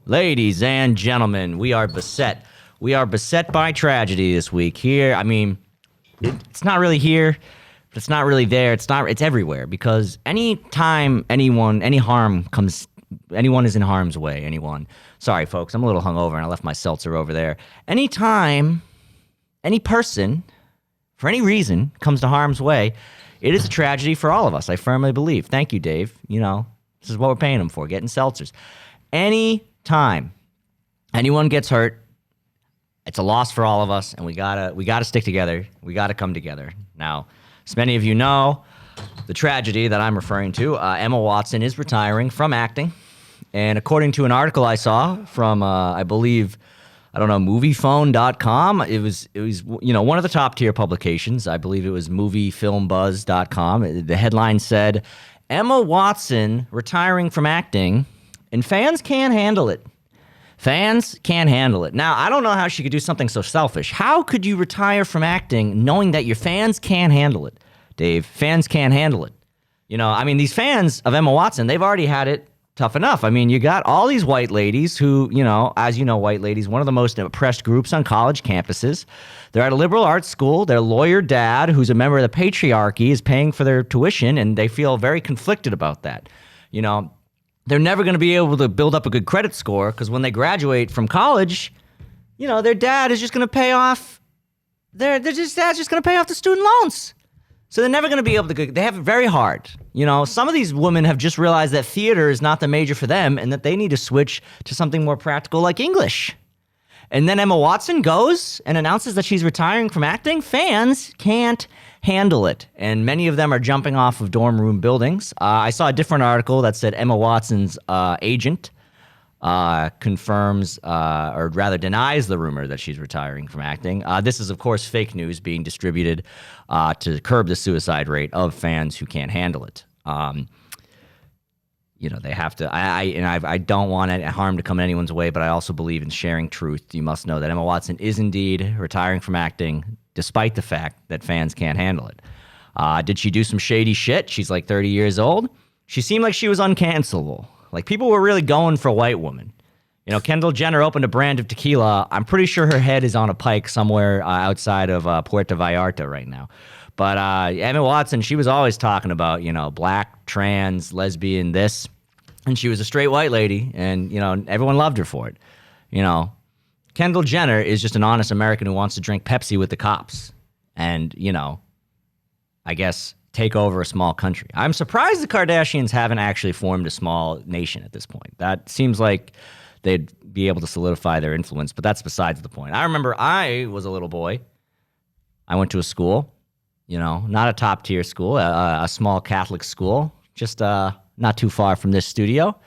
Ladies and gentlemen, we are beset. We are beset by tragedy this week. Here, I mean, it's not really here, but it's not really there. It's everywhere because any time anyone is in harm's way, Sorry, folks, I'm a little hungover and I left my seltzer over there. Anytime any person, for any reason, comes to harm's way, it is a tragedy for all of us, I firmly believe. Thank you, Dave. You know, this is what we're paying him for, getting seltzers. Any time anyone gets hurt, it's a loss for all of us, and we gotta stick together. We gotta come together. Now, as many of you know, the tragedy that I'm referring to, Emma Watson is retiring from acting, and according to an article I saw from, I believe, moviephone.com. It was one of the top tier publications. I believe it was moviefilmbuzz.com. The headline said, Emma Watson retiring from acting, and fans can't handle it. Fans can't handle it. Now, I don't know how she could do something so selfish. How could you retire from acting knowing that your fans can't handle it? Dave, fans can't handle it. You know, I mean, these fans of Emma Watson, they've already had it tough enough. I mean, you got all these white ladies who, as you know, white ladies, one of the most oppressed groups on college campuses. They're at a liberal arts school. Their lawyer dad, who's a member of the patriarchy, is paying for their tuition, and they feel very conflicted about that. You know, they're never going to be able to build up a good credit score because when they graduate from college, their dad is just going to pay off dad's just going to pay off the student loans. So they're never going to be able to, they have it very hard. Some of these women have just realized that theater is not the major for them and that they need to switch to something more practical like English. And then Emma Watson goes and announces that she's retiring from acting. Fans can't handle it. And many of them are jumping off of dorm room buildings. I saw a different article that said Emma Watson's agent confirms, or rather denies the rumor that she's retiring from acting. This is, of course, fake news being distributed to curb the suicide rate of fans who can't handle it. They have to. I don't want harm to come anyone's way, but I also believe in sharing truth. You must know that Emma Watson is indeed retiring from acting, despite the fact that fans can't handle it. Did she do some shady shit? She's like 30 years old. She seemed like she was uncancelable. Like, people were really going for a white woman. Kendall Jenner opened a brand of tequila. I'm pretty sure her head is on a pike somewhere outside of Puerto Vallarta right now. But Emma Watson, she was always talking about, black, trans, lesbian, this. And she was a straight white lady, and, everyone loved her for it. Kendall Jenner is just an honest American who wants to drink Pepsi with the cops and, I guess, take over a small country. I'm surprised the Kardashians haven't actually formed a small nation at this point. That seems like they'd be able to solidify their influence, but that's besides the point. I remember I was a little boy. I went to a school, not a top-tier school, a small Catholic school, just not too far from this studio.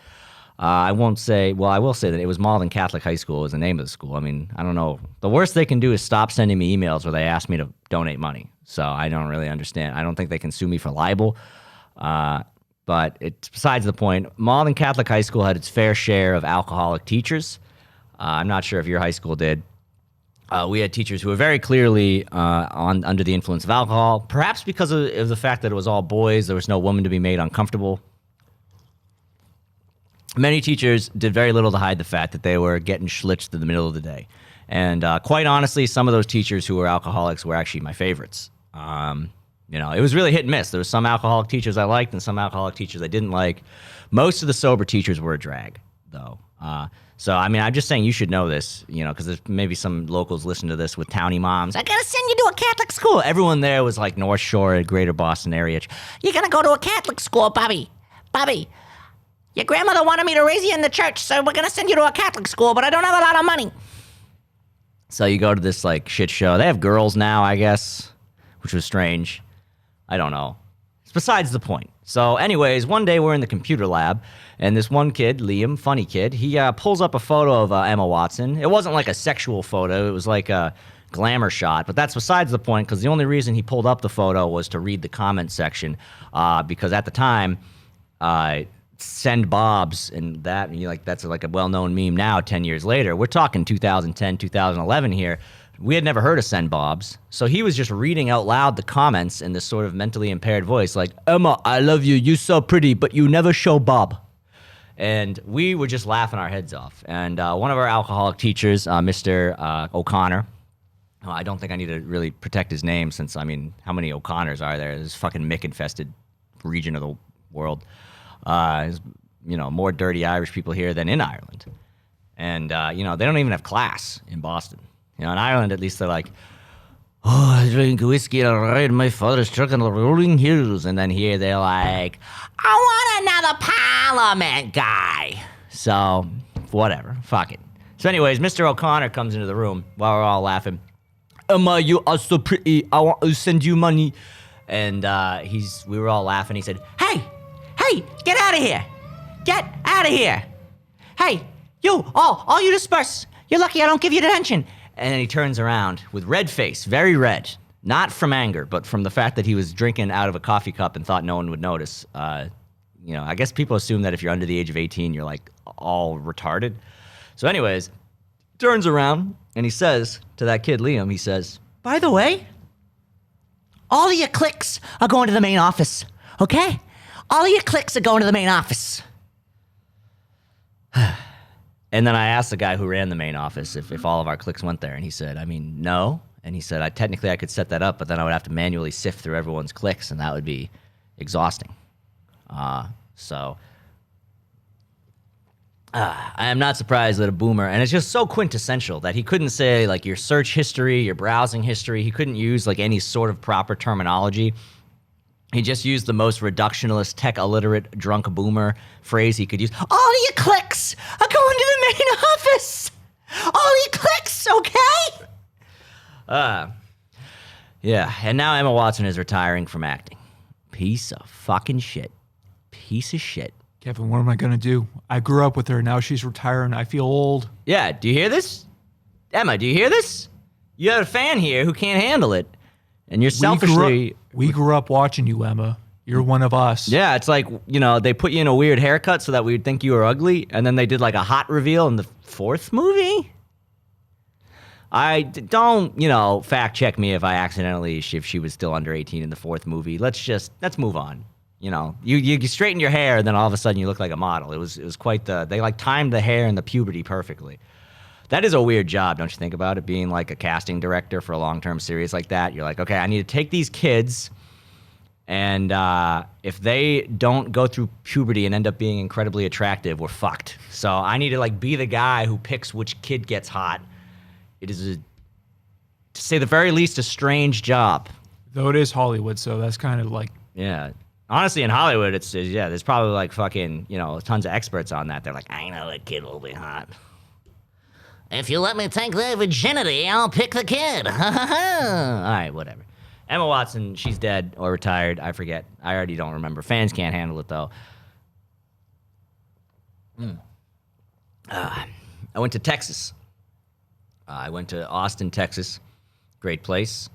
I will say that it was Malden Catholic High School is the name of the school. I mean, I don't know. The worst they can do is stop sending me emails where they ask me to donate money. So I don't really understand. I don't think they can sue me for libel. But it's besides the point. Malden Catholic High School had its fair share of alcoholic teachers. I'm not sure if your high school did. We had teachers who were very clearly under the influence of alcohol, perhaps because of the fact that it was all boys. There was no woman to be made uncomfortable. Many teachers did very little to hide the fact that they were getting schlitzed in the middle of the day. And quite honestly, some of those teachers who were alcoholics were actually my favorites. It was really hit and miss. There were some alcoholic teachers I liked and some alcoholic teachers I didn't like. Most of the sober teachers were a drag, though. So, I mean, I'm just saying you should know this, because there's maybe some locals listen to this with townie moms. I gotta send you to a Catholic school. Everyone there was like North Shore, greater Boston area. You're gonna go to a Catholic school, Bobby. Bobby, your grandmother wanted me to raise you in the church, so we're gonna send you to a Catholic school, but I don't have a lot of money. So you go to this, like, shit show. They have girls now, I guess, which was strange. I don't know. It's besides the point. So anyways, one day we're in the computer lab, and this one kid, Liam, funny kid, he pulls up a photo of Emma Watson. It wasn't like a sexual photo. It was like a glamour shot, but that's besides the point because the only reason he pulled up the photo was to read the comment section because at the time, send bobs and that, and that's like a well-known meme now 10 years later. We're talking 2010, 2011 here. We had never heard of send bobs. So he was just reading out loud the comments in this sort of mentally impaired voice like, Emma, I love you. You're so pretty, but you never show bob. And we were just laughing our heads off. And one of our alcoholic teachers, Mr. O'Connor, I don't think I need to really protect his name since, I mean, how many O'Connors are there? This fucking Mick-infested region of the world. There's, more dirty Irish people here than in Ireland. And, they don't even have class in Boston. In Ireland, at least they're like, oh, I drink whiskey and I ride my father's truck on the rolling hills. And then here they're like, I want another Parliament guy. So, whatever. Fuck it. So anyways, Mr. O'Connor comes into the room while we're all laughing. Emma, you are so pretty. I want to send you money. And we were all laughing. He said, hey, get out of here. Get out of here. Hey, you, all you disperse. You're lucky I don't give you detention. And then he turns around with red face, very red. Not from anger, but from the fact that he was drinking out of a coffee cup and thought no one would notice. I guess people assume that if you're under the age of 18, you're like all retarded. So anyways, turns around and he says to that kid, Liam, he says, by the way, all of your clicks are going to the main office, okay? All of your clicks are going to the main office. And then I asked the guy who ran the main office if all of our clicks went there, and he said, I mean, no. And he said, technically I could set that up, but then I would have to manually sift through everyone's clicks, and that would be exhausting. I am not surprised that a boomer, and it's just so quintessential that he couldn't say, like, your search history, your browsing history. He couldn't use, like, any sort of proper terminology. He just used the most reductionist, tech-illiterate, drunk boomer phrase he could use. All of your clicks are going to the main office. All your clicks, okay? Yeah, and now Emma Watson is retiring from acting. Piece of fucking shit. Piece of shit. Kevin, what am I going to do? I grew up with her. Now she's retiring. I feel old. Yeah, do you hear this? Emma, do you hear this? You have a fan here who can't handle it. And you're selfishly... We grew up watching you, Emma. You're one of us. Yeah, it's like, they put you in a weird haircut so that we would think you were ugly, and then they did like a hot reveal in the 4th movie? Don't, fact check me if she was still under 18 in the 4th movie. Let's move on. You straighten your hair, and then all of a sudden you look like a model. It was quite they like timed the hair and the puberty perfectly. That is a weird job, don't you think about it? Being like a casting director for a long-term series like that. You're like, okay, I need to take these kids, and if they don't go through puberty and end up being incredibly attractive, we're fucked. So I need to be the guy who picks which kid gets hot. It is, to say the very least, a strange job. Though it is Hollywood, so that's kind of like... Yeah. Honestly, in Hollywood, there's probably like fucking, tons of experts on that. They're like, I know that kid will be hot. If you let me take their virginity, I'll pick the kid. All right, whatever. Emma Watson, she's dead or retired. I forget. I already don't remember. Fans can't handle it, though. I went to Texas. I went to Austin, Texas. Great place.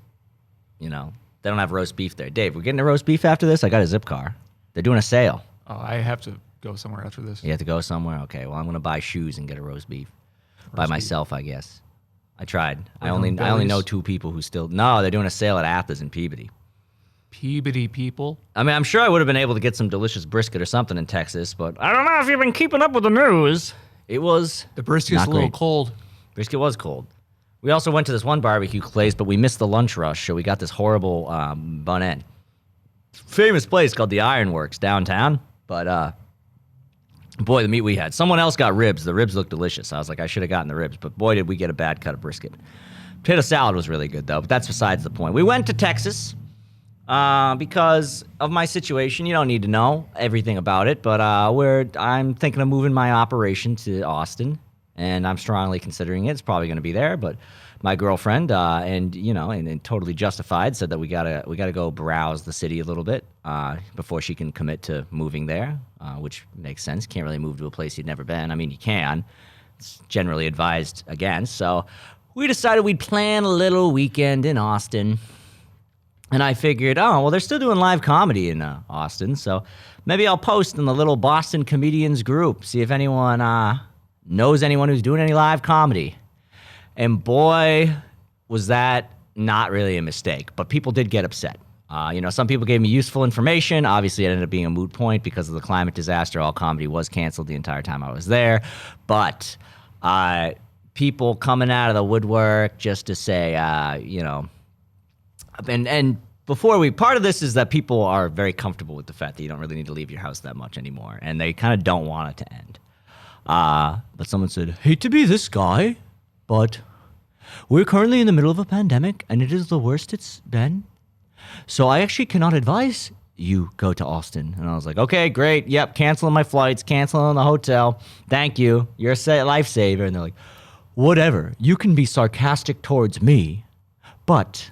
They don't have roast beef there. Dave, we're getting a roast beef after this? I got a zip car. They're doing a sale. Oh, I have to go somewhere after this. You have to go somewhere? Okay, well, I'm going to buy shoes and get a roast beef. By myself, I guess. I tried. I only know 2 people who still... No, they're doing a sale at Athens in Peabody. Peabody people? I mean, I'm sure I would have been able to get some delicious brisket or something in Texas, but I don't know if you've been keeping up with the news. It was... The brisket's a little cold. Brisket was cold. We also went to this one barbecue place, but we missed the lunch rush, so we got this horrible bun-in. Famous place called the Ironworks downtown, but... Boy, the meat we had. Someone else got ribs. The ribs looked delicious. I was like, I should have gotten the ribs. But boy, did we get a bad cut of brisket. Potato salad was really good, though. But that's besides the point. We went to Texas because of my situation. You don't need to know everything about it. But I'm thinking of moving my operation to Austin. And I'm strongly considering it. It's probably going to be there. But my girlfriend, and totally justified, said that we gotta go browse the city a little bit before she can commit to moving there, which makes sense. Can't really move to a place you've never been. I mean, you can. It's generally advised against. So we decided we'd plan a little weekend in Austin. And I figured, they're still doing live comedy in Austin, so maybe I'll post in the little Boston comedians group, see if anyone knows anyone who's doing any live comedy. And boy, was that not really a mistake. But people did get upset. Some people gave me useful information. Obviously, it ended up being a moot point because of the climate disaster. All comedy was canceled the entire time I was there. But people coming out of the woodwork just to say, and part of this is that people are very comfortable with the fact that you don't really need to leave your house that much anymore, and they kind of don't want it to end. But someone said, hate to be this guy, but we're currently in the middle of a pandemic, and it is the worst it's been. So I actually cannot advise you go to Austin. And I was like, okay, great. Yep, canceling my flights, canceling the hotel. Thank you. You're a lifesaver. And they're like, whatever. You can be sarcastic towards me, but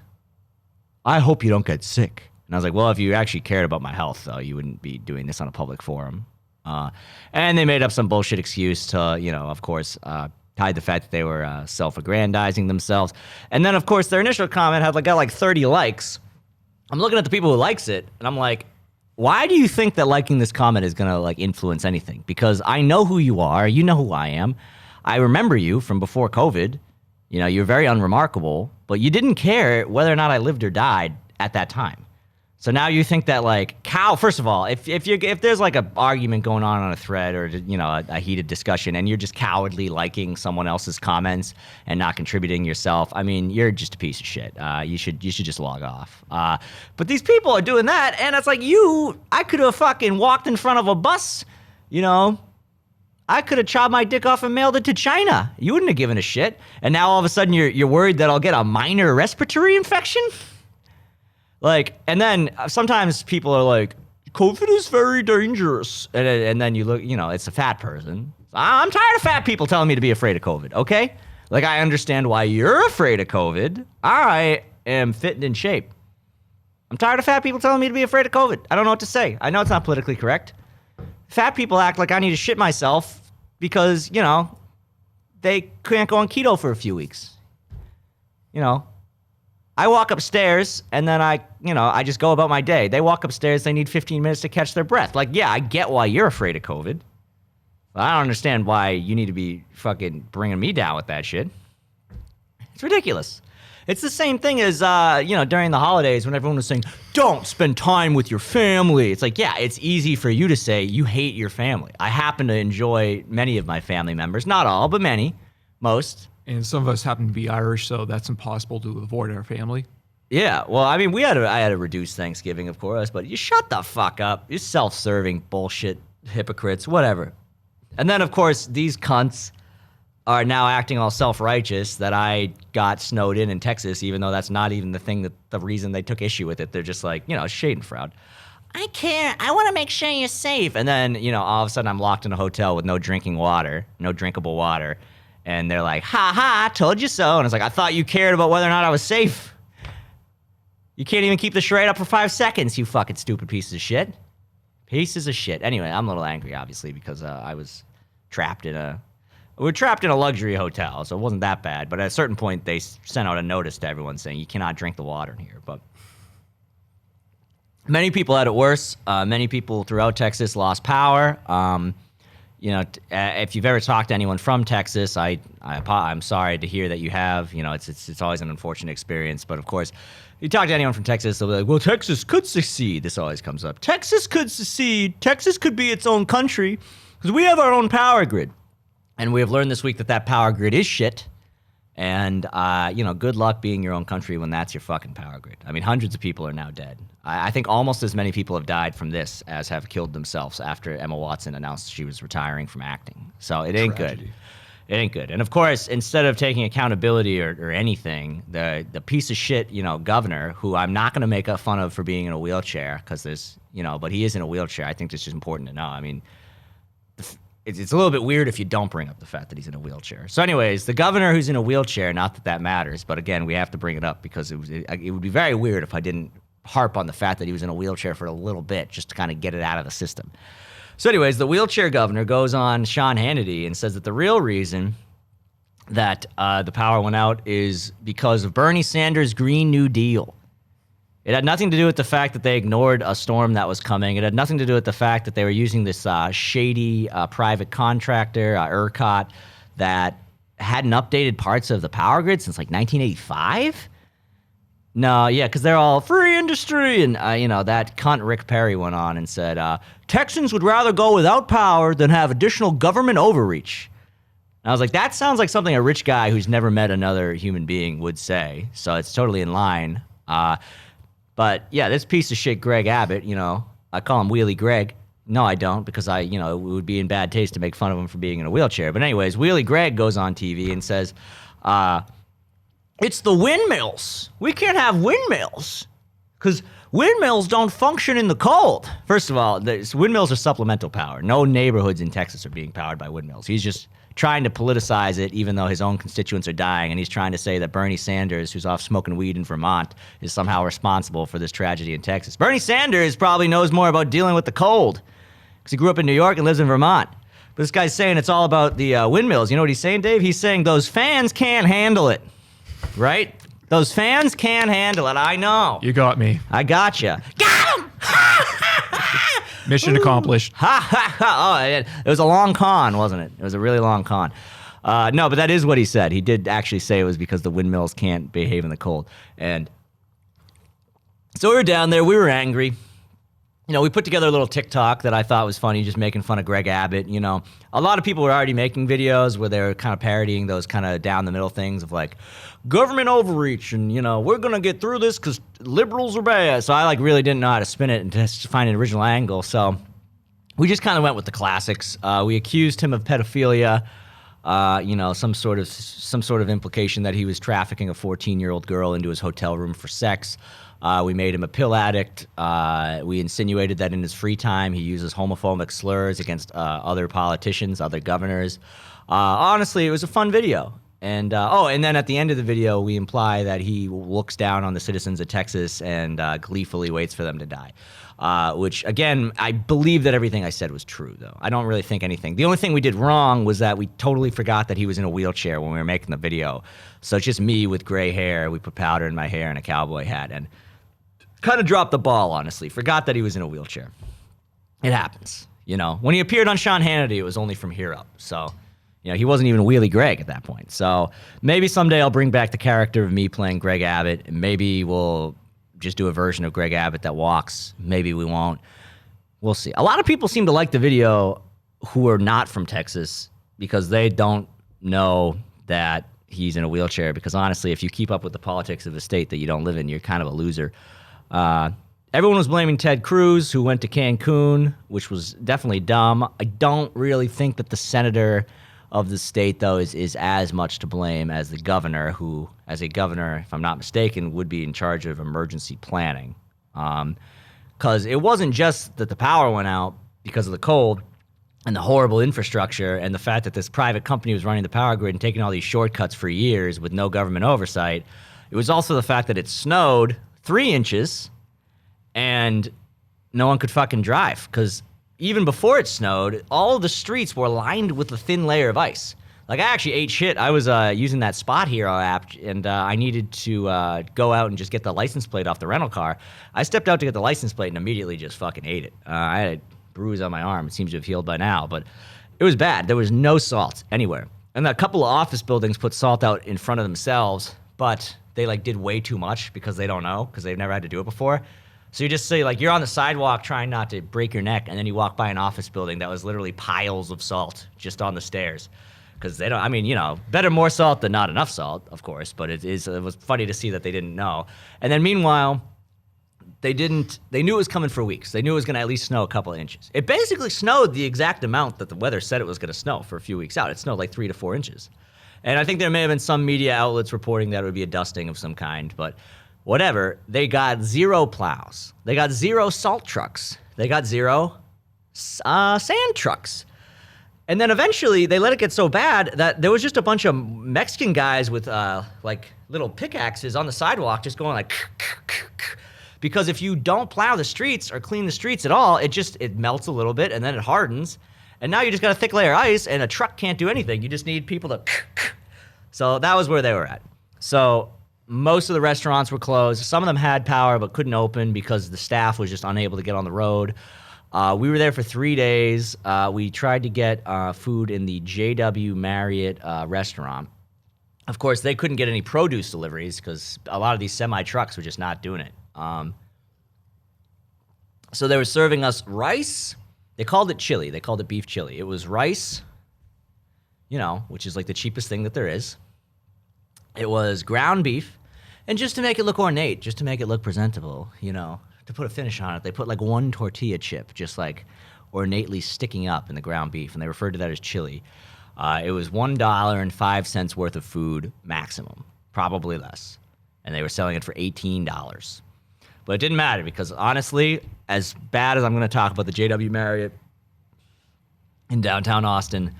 I hope you don't get sick. And I was like, well, if you actually cared about my health, though, you wouldn't be doing this on a public forum. And they made up some bullshit excuse to, of course, hide the fact that they were self-aggrandizing themselves. And then, of course, their initial comment got like 30 likes. I'm looking at the people who likes it, and I'm like, why do you think that liking this comment is going to influence anything? Because I know who you are. You know who I am. I remember you from before COVID. You're very unremarkable, but you didn't care whether or not I lived or died at that time. So now you think that first of all, if there's an argument going on a thread or a heated discussion and you're just cowardly liking someone else's comments and not contributing yourself, I mean, you're just a piece of shit. You should just log off. But these people are doing that, and it's I could have fucking walked in front of a bus, I could have chopped my dick off and mailed it to China. You wouldn't have given a shit. And now all of a sudden you're worried that I'll get a minor respiratory infection? And then sometimes people are like, COVID is very dangerous. And then you look, it's a fat person. I'm tired of fat people telling me to be afraid of COVID, okay? I understand why you're afraid of COVID. I am fit and in shape. I'm tired of fat people telling me to be afraid of COVID. I don't know what to say. I know it's not politically correct. Fat people act like I need to shit myself because, they can't go on keto for a few weeks. I walk upstairs and then I just go about my day. They walk upstairs, they need 15 minutes to catch their breath. Yeah, I get why you're afraid of COVID. But I don't understand why you need to be fucking bringing me down with that shit. It's ridiculous. It's the same thing as, during the holidays when everyone was saying, don't spend time with your family. It's yeah, it's easy for you to say you hate your family. I happen to enjoy many of my family members. Not all, but many. Most. And some of us happen to be Irish, so that's impossible to avoid our family. Yeah, well, I mean, I had a reduced Thanksgiving, of course, but you shut the fuck up. You self-serving bullshit hypocrites, whatever. And then, of course, these cunts are now acting all self-righteous that I got snowed in Texas, even though that's not even the reason they took issue with it. They're just Schadenfreude. I can't. I want to make sure you're safe. And then, all of a sudden I'm locked in a hotel with no drinkable water. And they're like, ha ha, told you so. And it's I thought you cared about whether or not I was safe. You can't even keep the charade up for 5 seconds, you fucking stupid pieces of shit. Pieces of shit. Anyway, I'm a little angry, obviously, because I was trapped in a luxury hotel, so it wasn't that bad. But at a certain point, they sent out a notice to everyone saying you cannot drink the water in here. But many people had it worse. Many people throughout Texas lost power. If you've ever talked to anyone from Texas, I'm sorry to hear that you have. It's always an unfortunate experience. But of course, you talk to anyone from Texas, they'll be like, well, Texas could secede. This always comes up. Texas could secede. Texas could be its own country because we have our own power grid. And we have learned this week that power grid is shit. And, good luck being your own country when that's your fucking power grid. I mean, hundreds of people are now dead. I think almost as many people have died from this as have killed themselves after Emma Watson announced she was retiring from acting. So it ain't good. It ain't good. And, of course, instead of taking accountability or anything, the piece of shit, governor, who I'm not going to make fun of for being in a wheelchair because there's, but he is in a wheelchair. I think this is important to know. I mean, it's a little bit weird if you don't bring up the fact that he's in a wheelchair. So anyways, the governor who's in a wheelchair, not that matters, but again, we have to bring it up because it would be very weird if I didn't harp on the fact that he was in a wheelchair for a little bit just to kind of get it out of the system. So anyways, the wheelchair governor goes on Sean Hannity and says that the real reason that the power went out is because of Bernie Sanders' Green New Deal. It had nothing to do with the fact that they ignored a storm that was coming. It had nothing to do with the fact that they were using this shady private contractor, ERCOT, that hadn't updated parts of the power grid since 1985. No, yeah, because they're all free industry. And, that cunt Rick Perry went on and said, Texans would rather go without power than have additional government overreach. And I was like, that sounds like something a rich guy who's never met another human being would say. So it's totally in line. But, yeah, this piece of shit Greg Abbott, I call him Wheelie Greg. No, I don't, because it would be in bad taste to make fun of him for being in a wheelchair. But anyways, Wheelie Greg goes on TV and says, it's the windmills. We can't have windmills because windmills don't function in the cold. First of all, windmills are supplemental power. No neighborhoods in Texas are being powered by windmills. He's just trying to politicize it, even though his own constituents are dying. And he's trying to say that Bernie Sanders, who's off smoking weed in Vermont, is somehow responsible for this tragedy in Texas. Bernie Sanders probably knows more about dealing with the cold because he grew up in New York and lives in Vermont. But this guy's saying it's all about the windmills. You know what he's saying, Dave? He's saying those fans can't handle it. Right? Those fans can't handle it. I know. You got me. I gotcha. Got him! Mission accomplished. Ha ha ha. Oh, it was a long con, wasn't it? It was a really long con. No, but that is what he said. He did actually say it was because the windmills can't behave in the cold. And so we were down there. We were angry. We put together a little TikTok that I thought was funny, just making fun of Greg Abbott. A lot of people were already making videos where they're kind of parodying those kind of down the middle things of like government overreach and, we're going to get through this because liberals are bad. So I really didn't know how to spin it and just find an original angle. So we just kind of went with the classics. We accused him of pedophilia, some sort of implication that he was trafficking a 14-year-old girl into his hotel room for sex. We made him a pill addict. We insinuated that in his free time he uses homophobic slurs against other politicians, other governors. Honestly, it was a fun video. And and then at the end of the video, we imply that he looks down on the citizens of Texas and gleefully waits for them to die. Which, again, I believe that everything I said was true, though. I don't really think anything. The only thing we did wrong was that we totally forgot that he was in a wheelchair when we were making the video. So it's just me with gray hair. We put powder in my hair and a cowboy hat. And kind of dropped the ball, honestly. Forgot that he was in a wheelchair. It happens. When he appeared on Sean Hannity, it was only from here up. So, he wasn't even Wheelie Greg at that point. So maybe someday I'll bring back the character of me playing Greg Abbott. And maybe we'll just do a version of Greg Abbott that walks. Maybe we won't. We'll see. A lot of people seem to like the video who are not from Texas because they don't know that he's in a wheelchair. Because honestly, if you keep up with the politics of the state that you don't live in, you're kind of a loser. Everyone was blaming Ted Cruz, who went to Cancun, which was definitely dumb. I don't really think that the senator of the state, though, is as much to blame as the governor, who, as a governor, if I'm not mistaken, would be in charge of emergency planning. Because it wasn't just that the power went out because of the cold and the horrible infrastructure and the fact that this private company was running the power grid and taking all these shortcuts for years with no government oversight. It was also the fact that it snowed 3 inches and no one could fucking drive because even before it snowed, all of the streets were lined with a thin layer of ice. I actually ate shit. I was using that Spot Hero app, and I needed to go out and just get the license plate off the rental car. I stepped out to get the license plate and immediately just fucking ate it. I had a bruise on my arm. It seems to have healed by now, but it was bad. There was no salt anywhere. And a couple of office buildings put salt out in front of themselves, but they did way too much because they don't know, because they've never had to do it before. So you just say, you're on the sidewalk trying not to break your neck, and then you walk by an office building that was literally piles of salt just on the stairs. Because they don't, better more salt than not enough salt, of course, but it was funny to see that they didn't know. And then meanwhile, they knew it was coming for weeks. They knew it was going to at least snow a couple of inches. It basically snowed the exact amount that the weather said it was going to snow for a few weeks out. It snowed 3 to 4 inches. And I think there may have been some media outlets reporting that it would be a dusting of some kind, but whatever. They got 0 plows. They got 0 salt trucks. They got 0 sand trucks. And then eventually they let it get so bad that there was just a bunch of Mexican guys with little pickaxes on the sidewalk just going because if you don't plow the streets or clean the streets at all, it melts a little bit and then it hardens. And now you just got a thick layer of ice and a truck can't do anything. You just need people to. So that was where they were at. So most of the restaurants were closed. Some of them had power but couldn't open because the staff was just unable to get on the road. We were there for 3 days. We tried to get food in the JW Marriott restaurant, Of course, they couldn't get any produce deliveries because a lot of these semi-trucks were just not doing it. So they were serving us rice. They called it chili. They called it beef chili. It was rice, which is like the cheapest thing that there is. It was ground beef. And just to make it look ornate, just to make it look presentable, to put a finish on it, they put like one tortilla chip just like ornately sticking up in the ground beef, and they referred to that as chili. It was $1.05 worth of food maximum, probably less. And they were selling it for $18. But it didn't matter because honestly, as bad as I'm going to talk about the JW Marriott in downtown Austin,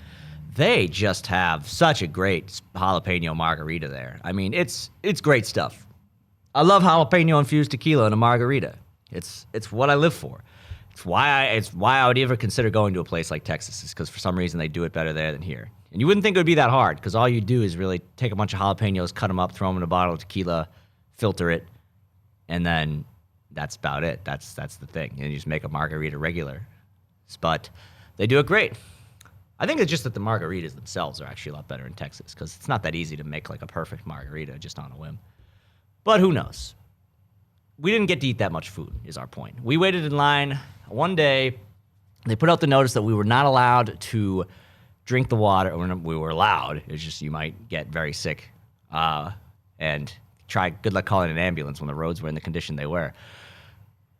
they just have such a great jalapeno margarita there. I mean, it's great stuff. I love jalapeno infused tequila in a margarita. It's what I live for. It's why I would ever consider going to a place like Texas, is because for some reason they do it better there than here. And you wouldn't think it would be that hard, because all you do is really take a bunch of jalapenos, cut them up, throw them in a bottle of tequila, filter it, and then that's about it. That's the thing. You just make a margarita regular. But they do it great. I think it's just that the margaritas themselves are actually a lot better in Texas, because it's not that easy to make like a perfect margarita just on a whim. But who knows? We didn't get to eat that much food, is our point. We waited in line. One day, they put out the notice that we were not allowed to drink the water. We were allowed. It's just you might get very sick. And good luck calling an ambulance when the roads were in the condition they were.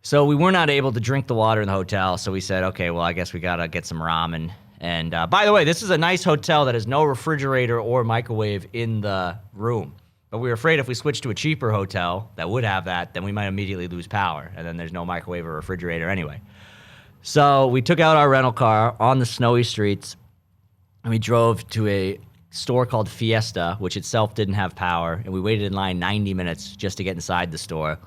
So we were not able to drink the water in the hotel. So we said, okay, well, I guess we got to get some ramen. And by the way, this is a nice hotel that has no refrigerator or microwave in the room. But we were afraid if we switched to a cheaper hotel that would have that, then we might immediately lose power. And then there's no microwave or refrigerator anyway. So we took out our rental car on the snowy streets, and we drove to a store called Fiesta, which itself didn't have power. And we waited in line 90 minutes just to get inside the store.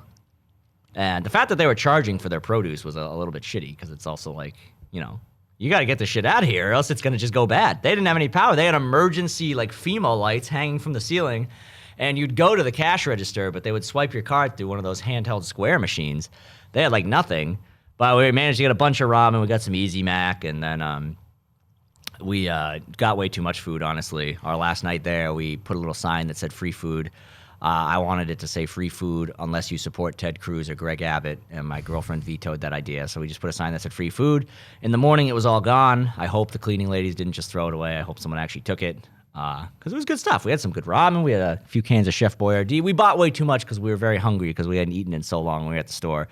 And the fact that they were charging for their produce was a little bit shitty, because it's also like, you got to get this shit out of here or else it's going to just go bad. They didn't have any power. They had emergency like FEMA lights hanging from the ceiling. And you'd go to the cash register, but they would swipe your card through one of those handheld square machines. They had like nothing. But we managed to get a bunch of ramen. We got some Easy Mac, and then we got way too much food, honestly. Our last night there, we put a little sign that said free food. I wanted it to say free food unless you support Ted Cruz or Greg Abbott, and my girlfriend vetoed that idea. So we just put a sign that said free food. In the morning, it was all gone. I hope the cleaning ladies didn't just throw it away. I hope someone actually took it. Because it was good stuff. We had some good ramen. We had a few cans of Chef Boyardee. We bought way too much because we were very hungry because we hadn't eaten in so long when we were at the store,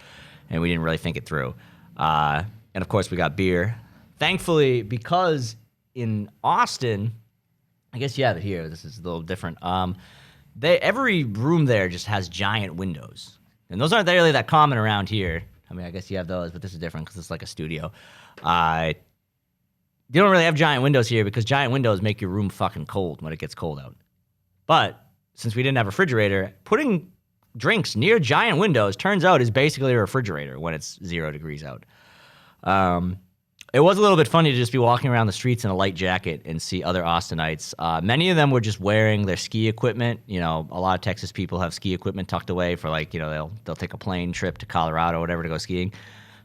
and we didn't really think it through. And, of course, we got beer. Thankfully, because in Austin, I guess you have it here. This is a little different. Every room there just has giant windows. And those aren't really that common around here. I mean, I guess you have those, but this is different because it's like a studio. You don't really have giant windows here because giant windows make your room fucking cold when it gets cold out. But since we didn't have a refrigerator, putting drinks near giant windows turns out is basically a refrigerator when it's 0 degrees out. It was a little bit funny to just be walking around the streets in a light jacket and see other Austinites. Many of them were just wearing their ski equipment. A lot of Texas people have ski equipment tucked away for they'll take a plane trip to Colorado or whatever to go skiing.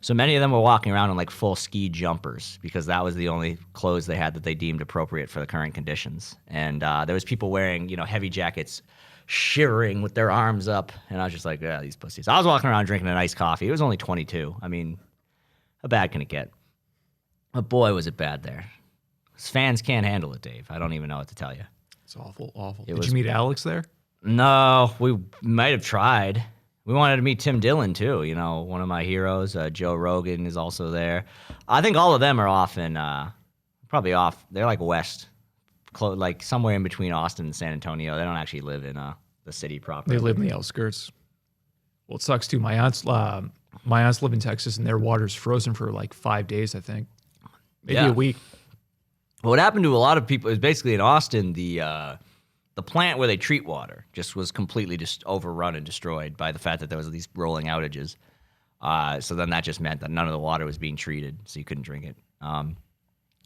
So many of them were walking around in like full ski jumpers because that was the only clothes they had that they deemed appropriate for the current conditions. And there was people wearing, heavy jackets, shivering with their arms up. And I was just like, yeah, these pussies. I was walking around drinking an iced coffee. It was only 22. I mean, how bad can it get? But boy, was it bad there. Fans can't handle it, Dave. I don't even know what to tell you. It's awful, awful. Did you meet Alex there? No, we might have tried. We wanted to meet Tim Dillon, too, one of my heroes. Joe Rogan is also there. I think all of them are probably off. They're like west, like somewhere in between Austin and San Antonio. They don't actually live in the city proper. They live in the outskirts. Well, it sucks, too. My aunts live in Texas, and their water's frozen for like 5 days, I think. Maybe a week. What happened to a lot of people is basically in Austin, the plant where they treat water just was completely just overrun and destroyed by the fact that there was these rolling outages. So then that just meant that none of the water was being treated, so you couldn't drink it.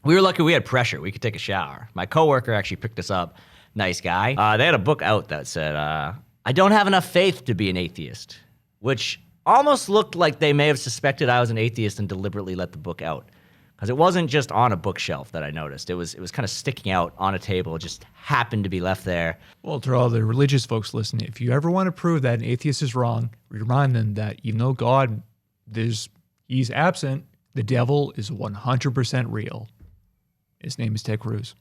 We were lucky we had pressure. We could take a shower. My coworker actually picked us up. Nice guy. They had a book out that said, I don't have enough faith to be an atheist, which almost looked like they may have suspected I was an atheist and deliberately let the book out. Because it wasn't just on a bookshelf that I noticed. It was kind of sticking out on a table. It just happened to be left there. Well, to all the religious folks listening, if you ever want to prove that an atheist is wrong, remind them that even though God, he's absent, the devil is 100% real. His name is Ted Cruz.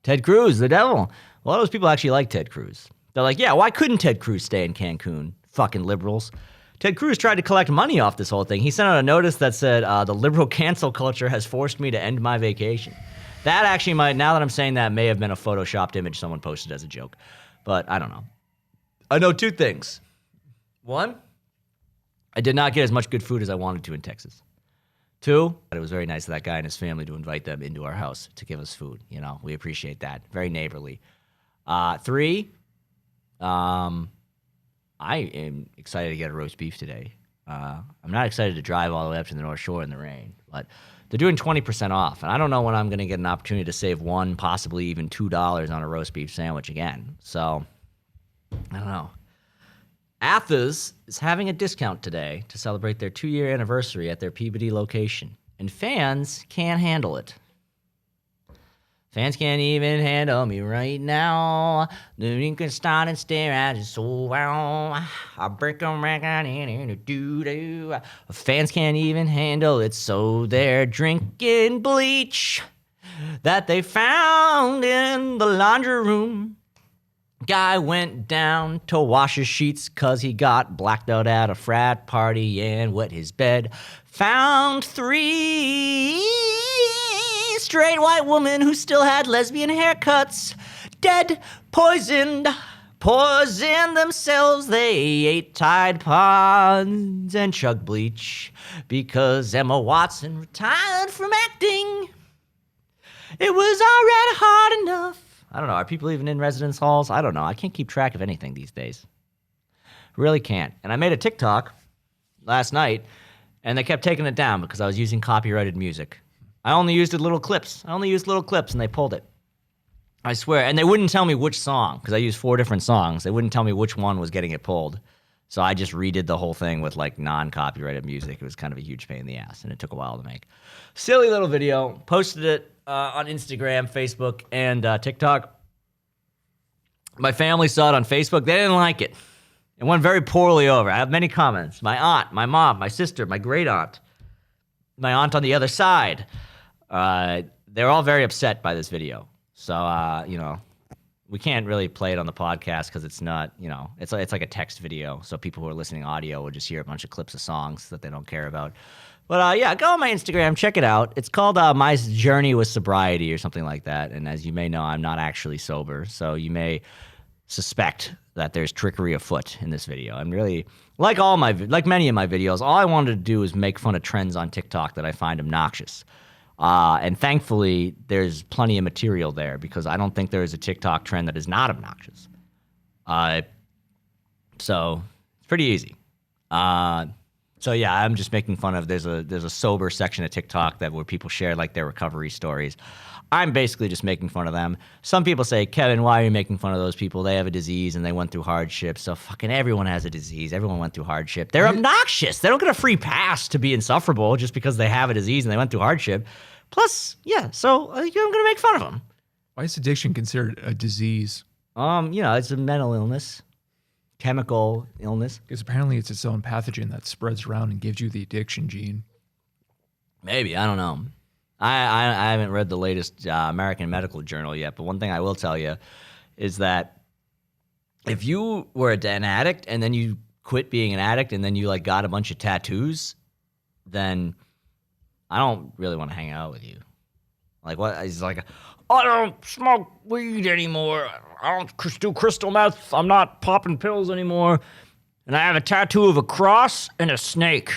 Ted Cruz, the devil. A lot of those people actually like Ted Cruz. They're like, yeah, why couldn't Ted Cruz stay in Cancun? Fucking liberals. Ted Cruz tried to collect money off this whole thing. He sent out a notice that said, the liberal cancel culture has forced me to end my vacation. That actually might, now that I'm saying that, may have been a photoshopped image someone posted as a joke. But I don't know. I know two things. One, I did not get as much good food as I wanted to in Texas. Two, it was very nice of that guy and his family to invite them into our house to give us food. You know, we appreciate that. Very neighborly. Three, I am excited to get a roast beef today. I'm not excited to drive all the way up to the North Shore in the rain, but they're doing 20% off, and I don't know when I'm going to get an opportunity to save $1, possibly even $2 on a roast beef sandwich again. So, I don't know. Athens is having a discount today to celebrate their 2-year anniversary at their Peabody location, and fans can't handle it. Fans can't even handle me right now. You can start and stare at it so well. I break them back on in a doo-doo. Fans can't even handle it, so they're drinking bleach that they found in the laundry room. Guy went down to wash his sheets 'cause he got blacked out at a frat party and wet his bed. Found 3 straight white women who still had lesbian haircuts. Dead, poisoned themselves. They ate Tide Pods and chugged bleach because Emma Watson retired from acting. It was already hard enough. I don't know. Are people even in residence halls? I don't know. I can't keep track of anything these days. Really can't. And I made a TikTok last night, and they kept taking it down because I was using copyrighted music. I only used little clips, and they pulled it. I swear. And they wouldn't tell me which song, because I used 4 different songs. They wouldn't tell me which one was getting it pulled. So I just redid the whole thing with, like, non-copyrighted music. It was kind of a huge pain in the ass, and it took a while to make. Silly little video. Posted it on Instagram, Facebook, and TikTok. My family saw it on Facebook. They didn't like it. It went very poorly over. I have many comments. My aunt, my mom, my sister, my great aunt, my aunt on the other side. They're all very upset by this video. So, we can't really play it on the podcast because it's not, it's like a text video. So people who are listening audio will just hear a bunch of clips of songs that they don't care about. But yeah, go on my Instagram, check it out. It's called My Journey with Sobriety or something like that. And as you may know, I'm not actually sober. So you may suspect that there's trickery afoot in this video. I'm really, like many of my videos, all I wanted to do is make fun of trends on TikTok that I find obnoxious. And thankfully, there's plenty of material there because I don't think there is a TikTok trend that is not obnoxious. So it's pretty easy. So yeah, I'm just making fun of. There's a sober section of TikTok where people share like their recovery stories. I'm basically just making fun of them. Some people say, Kevin, why are you making fun of those people? They have a disease and they went through hardship. So fucking everyone has a disease. Everyone went through hardship. They're obnoxious. They don't get a free pass to be insufferable just because they have a disease and they went through hardship. Plus, yeah, so I'm going to make fun of them. Why is addiction considered a disease? It's a mental illness, chemical illness. Because apparently it's its own pathogen that spreads around and gives you the addiction gene. Maybe, I don't know. I haven't read the latest American Medical Journal yet, but one thing I will tell you is that if you were an addict and then you quit being an addict and then you like got a bunch of tattoos, then I don't really want to hang out with you. Like what? He's like, I don't smoke weed anymore. I don't do crystal meth. I'm not popping pills anymore. And I have a tattoo of a cross and a snake.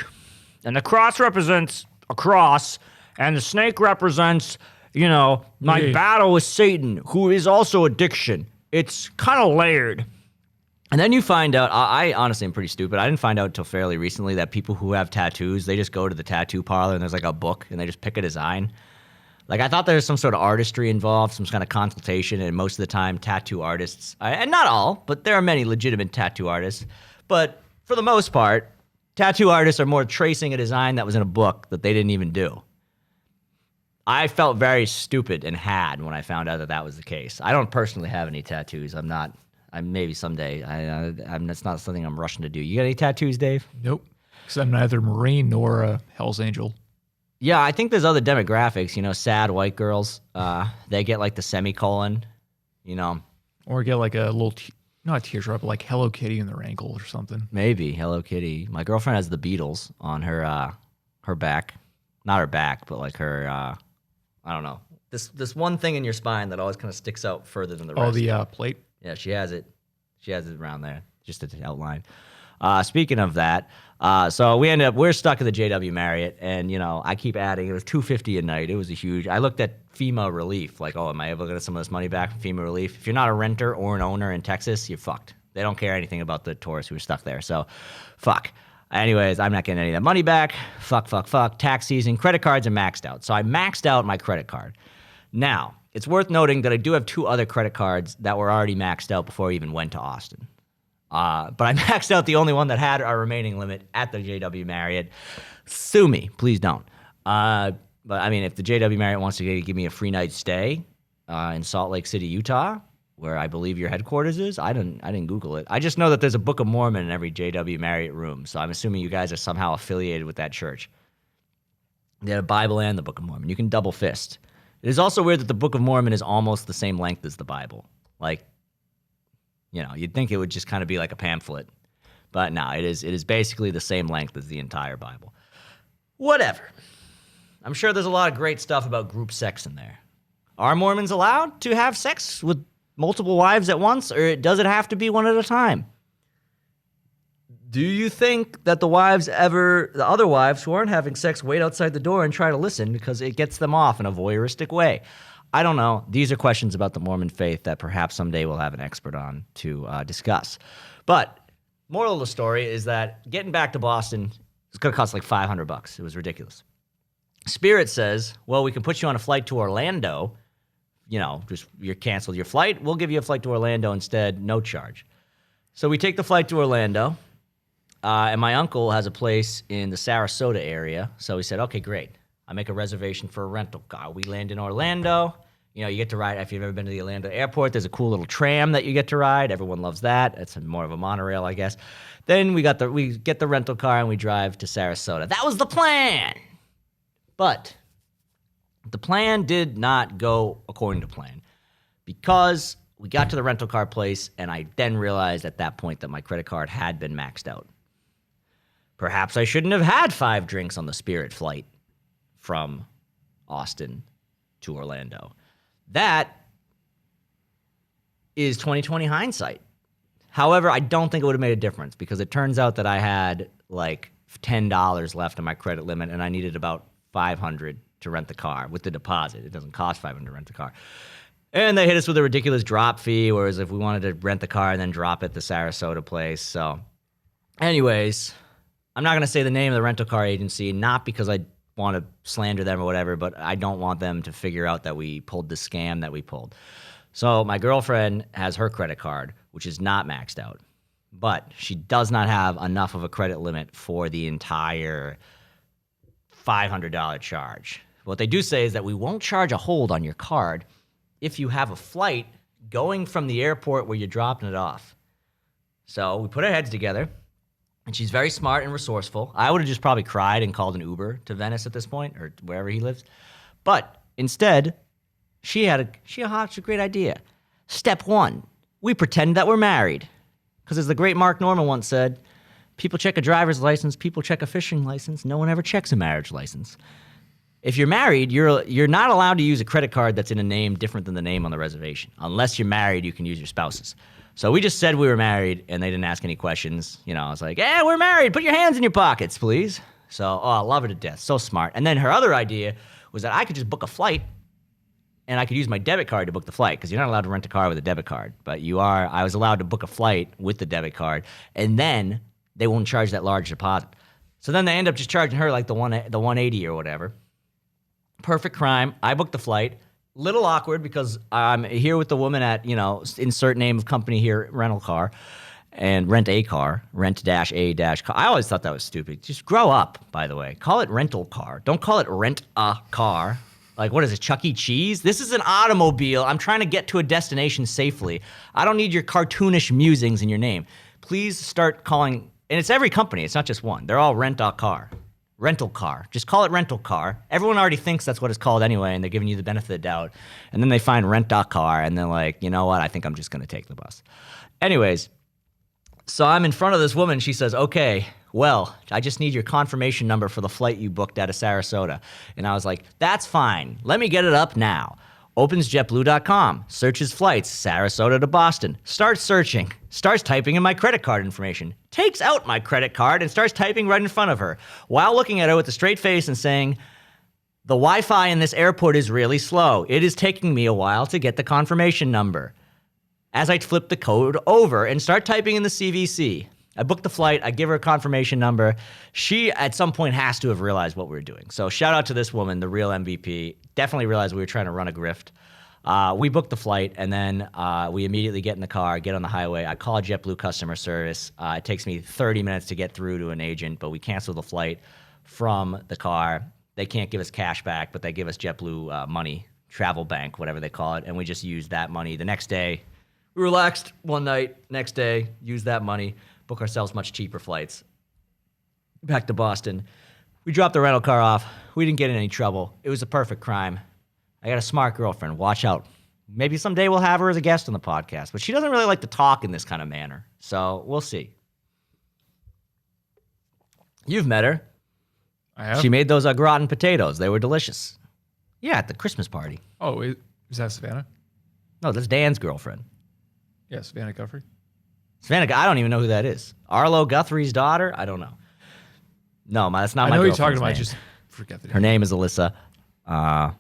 And the cross represents a cross. And the snake represents, my battle with Satan, who is also addiction. It's kind of layered. And then you find out, I honestly am pretty stupid. I didn't find out until fairly recently that people who have tattoos, they just go to the tattoo parlor and there's like a book and they just pick a design. Like I thought there was some sort of artistry involved, some kind of consultation, and most of the time tattoo artists, and not all, but there are many legitimate tattoo artists. But for the most part, tattoo artists are more tracing a design that was in a book that they didn't even do. I felt very stupid and had when I found out that that was the case. I don't personally have any tattoos. I'm not. Maybe someday. That's not something I'm rushing to do. You got any tattoos, Dave? Nope. Because I'm neither Marine nor a Hell's Angel. Yeah, I think there's other demographics. Sad white girls. They get like the semicolon. Or get like a little, not a teardrop, but like Hello Kitty in their ankle or something. Maybe Hello Kitty. My girlfriend has the Beatles on her back, not her back, but like her. I don't know. This one thing in your spine that always kind of sticks out further than the rest. Oh, the plate. Yeah, she has it. She has it around there, just to outline. Speaking of that, so we're stuck at the JW Marriott, and I keep adding. It was $250 a night. It was a huge. I looked at FEMA relief, like, am I able to get some of this money back from FEMA relief? If you're not a renter or an owner in Texas, you're fucked. They don't care anything about the tourists who are stuck there. So, fuck. Anyways, I'm not getting any of that money back. Fuck. Tax season. Credit cards are maxed out. So I maxed out my credit card. Now, it's worth noting that I do have 2 other credit cards that were already maxed out before I even went to Austin. But I maxed out the only one that had our remaining limit at the JW Marriott. Sue me. Please don't. But, I mean, if the JW Marriott wants to give me a free night stay in Salt Lake City, Utah, where I believe your headquarters is, I didn't Google it. I just know that there's a Book of Mormon in every JW Marriott room, so I'm assuming you guys are somehow affiliated with that church. They had a Bible and the Book of Mormon. You can double fist. It is also weird that the Book of Mormon is almost the same length as the Bible. Like, you'd think it would just kind of be like a pamphlet. But no, it is basically the same length as the entire Bible. Whatever. I'm sure there's a lot of great stuff about group sex in there. Are Mormons allowed to have sex with multiple wives at once, or does it have to be one at a time? Do you think that the other wives who aren't having sex wait outside the door and try to listen because it gets them off in a voyeuristic way? I don't know. These are questions about the Mormon faith that perhaps someday we'll have an expert on to discuss. But moral of the story is that getting back to Boston is going to cost like $500. It was ridiculous. Spirit says, well, we can put you on a flight to Orlando. Just you're canceled your flight. We'll give you a flight to Orlando instead, no charge. So we take the flight to Orlando. And my uncle has a place in the Sarasota area. So he said, okay, great. I make a reservation for a rental car. We land in Orlando. You get to ride. If you've ever been to the Orlando airport, there's a cool little tram that you get to ride. Everyone loves that. It's more of a monorail, I guess. Then we get the rental car and we drive to Sarasota. That was the plan. But the plan did not go according to plan because we got to the rental car place and I then realized at that point that my credit card had been maxed out. Perhaps I shouldn't have had 5 drinks on the Spirit flight from Austin to Orlando. That is 2020 hindsight. However, I don't think it would have made a difference because it turns out that I had like $10 left on my credit limit and I needed about $500 to rent the car with the deposit. It doesn't cost $500 to rent the car. And they hit us with a ridiculous drop fee, whereas if we wanted to rent the car and then drop at the Sarasota place. So anyways, I'm not going to say the name of the rental car agency, not because I want to slander them or whatever, but I don't want them to figure out that we pulled the scam that we pulled. So my girlfriend has her credit card, which is not maxed out, but she does not have enough of a credit limit for the entire $500 charge. What they do say is that we won't charge a hold on your card if you have a flight going from the airport where you're dropping it off. So we put our heads together. And she's very smart and resourceful. I would have just probably cried and called an Uber to Venice at this point, or wherever he lives. But instead, she had a great idea. Step 1, we pretend that we're married. Because as the great Mark Norman once said, people check a driver's license, people check a fishing license, no one ever checks a marriage license. If you're married, you're not allowed to use a credit card that's in a name different than the name on the reservation. Unless you're married, you can use your spouse's. So we just said we were married, and they didn't ask any questions. I was like, yeah, we're married. Put your hands in your pockets, please. So, I love her to death. So smart. And then her other idea was that I could just book a flight, and I could use my debit card to book the flight, because you're not allowed to rent a car with a debit card. But I was allowed to book a flight with the debit card, and then they won't charge that large deposit. So then they end up just charging her like the 180 or whatever. Perfect crime. I booked the flight. Little awkward because I'm here with the woman at, insert name of company here, rental car, and rent a car, rent-a-car. I always thought that was stupid. Just grow up, by the way. Call it rental car. Don't call it rent a car. Like, what is it, Chuck E. Cheese? This is an automobile. I'm trying to get to a destination safely. I don't need your cartoonish musings in your name. Please start calling, and it's every company. It's not just one. They're all rent-a-car. Rental car. Just call it rental car. Everyone already thinks that's what it's called anyway, and they're giving you the benefit of the doubt. And then they find rent-a-car, and they're like, you know what? I think I'm just going to take the bus. Anyways, so I'm in front of this woman. She says, okay, well, I just need your confirmation number for the flight you booked out of Sarasota. And I was like, that's fine. Let me get it up now. Opens JetBlue.com, searches flights, Sarasota to Boston, starts searching, starts typing in my credit card information, takes out my credit card and starts typing right in front of her while looking at her with a straight face and saying, the Wi-Fi in this airport is really slow. It is taking me a while to get the confirmation number. As I flip the code over and start typing in the CVC, I book the flight, I give her a confirmation number. She, at some point, has to have realized what we were doing. So shout out to this woman, the real MVP. Definitely realized we were trying to run a grift. We booked the flight, and then we immediately get in the car, get on the highway. I call JetBlue customer service. It takes me 30 minutes to get through to an agent, but we cancel the flight from the car. They can't give us cash back, but they give us JetBlue money, travel bank, whatever they call it, and we just use that money. The next day, we relaxed one night. Next day, use that money, book ourselves much cheaper flights back to Boston. We dropped the rental car off. We didn't get in any trouble. It was a perfect crime. I got a smart girlfriend. Watch out. Maybe someday we'll have her as a guest on the podcast, but she doesn't really like to talk in this kind of manner. So we'll see. You've met her. I have. She made those au gratin potatoes. They were delicious. Yeah, at the Christmas party. Oh, is that Savannah? No, that's Dan's girlfriend. Yeah, Savannah Guthrie. Savannah, I don't even know who that is. Arlo Guthrie's daughter? I don't know. No, that's not my girlfriend's I know who you're talking about. I name. just forget the name. Her name is Alyssa. I'm